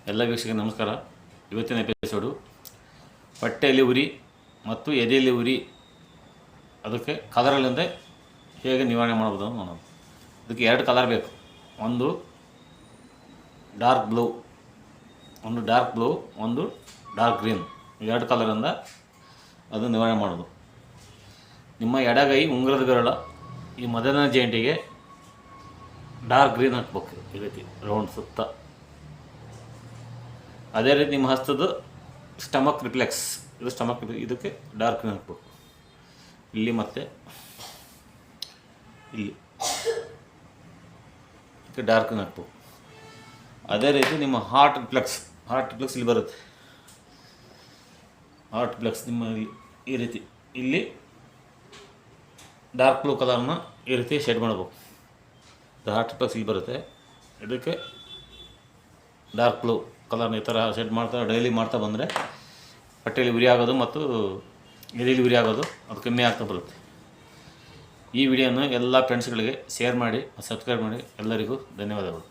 ಎಲ್ಲ ವೀಕ್ಷಕರಿಗೆ ನಮಸ್ಕಾರ. ಇವತ್ತಿನ ಎಪಿಸೋಡು ಹೊಟ್ಟೆಯಲ್ಲಿ ಉರಿ ಮತ್ತು ಎದೆಯಲ್ಲಿ ಉರಿ ಅದಕ್ಕೆ ಕಲರಲ್ಲಿಂದ ಹೇಗೆ ನಿವಾರಣೆ ಮಾಡ್ಬೋದು ಅಂತ ನೋಡೋಣ. ಇದಕ್ಕೆ ಎರಡು ಕಲರ್ ಬೇಕು. ಒಂದು ಡಾರ್ಕ್ ಬ್ಲೂ, ಒಂದು ಡಾರ್ಕ್ ಗ್ರೀನ್. ಎರಡು ಕಲರಿಂದ ಅದು ನಿವಾರಣೆ ಮಾಡೋದು. ನಿಮ್ಮ ಎಡಗೈ ಉಂಗುರದ ಬೆರಳ ಈ ಮೊದಲನೇ ಜಾಯಿಂಟಿಗೆ ಡಾರ್ಕ್ ಗ್ರೀನ್ ಹಾಕ್ಬೇಕು, ಈ ರೀತಿ ರೌಂಡ್ ಸುತ್ತ. ಅದೇ ರೀತಿ ನಿಮ್ಮ ಹಸ್ತದ ಸ್ಟಮಕ್ ರಿಫ್ಲೆಕ್ಸ್, ಇದಕ್ಕೆ ಡಾರ್ಕ್ ಗ್ರೀನ್ ಹಾಕ್ಬೇಕು, ಇಲ್ಲಿ ಮತ್ತು ಇಲ್ಲಿ ಇದಕ್ಕೆ ಡಾರ್ಕ್ ಗ್ರೀನ್ ಹಾಕ್ಬೇಕು. ಅದೇ ರೀತಿ ನಿಮ್ಮ ಹಾರ್ಟ್ ರಿಫ್ಲೆಕ್ಸ್ ಇಲ್ಲಿ ಬರುತ್ತೆ. ಹಾರ್ಟ್ ರಿಫ್ಲೆಕ್ಸ್ ನಿಮ್ಮ ಈ ರೀತಿ ಇಲ್ಲಿ ಡಾರ್ಕ್ ಬ್ಲೂ ಕಲರ್ನ ಈ ರೀತಿ ಶೇಡ್ ಮಾಡಬೇಕು. ಹಾರ್ಟ್ ರಿಫ್ಲೆಕ್ಸ್ ಇಲ್ಲಿ ಬರುತ್ತೆ, ಇದಕ್ಕೆ ಡಾರ್ಕ್ ಬ್ಲೂ ಕಲರ್ನ ಈ ಥರ ಶೇಡ್ ಡೈಲಿ ಮಾಡ್ತಾ ಬಂದರೆ ಹೊಟ್ಟೆಯಲ್ಲಿ ಉರಿ ಆಗೋದು ಮತ್ತು ಎದೆಯಲ್ಲಿ ಉರಿ ಆಗೋದು ಅದು ಕಮ್ಮಿ ಆಗ್ತಾ ಬರುತ್ತೆ. ಈ ವಿಡಿಯೋನ ಎಲ್ಲ ಫ್ರೆಂಡ್ಸ್ಗಳಿಗೆ ಶೇರ್ ಮಾಡಿ, ಸಬ್ಸ್ಕ್ರೈಬ್ ಮಾಡಿ. ಎಲ್ಲರಿಗೂ ಧನ್ಯವಾದಗಳು.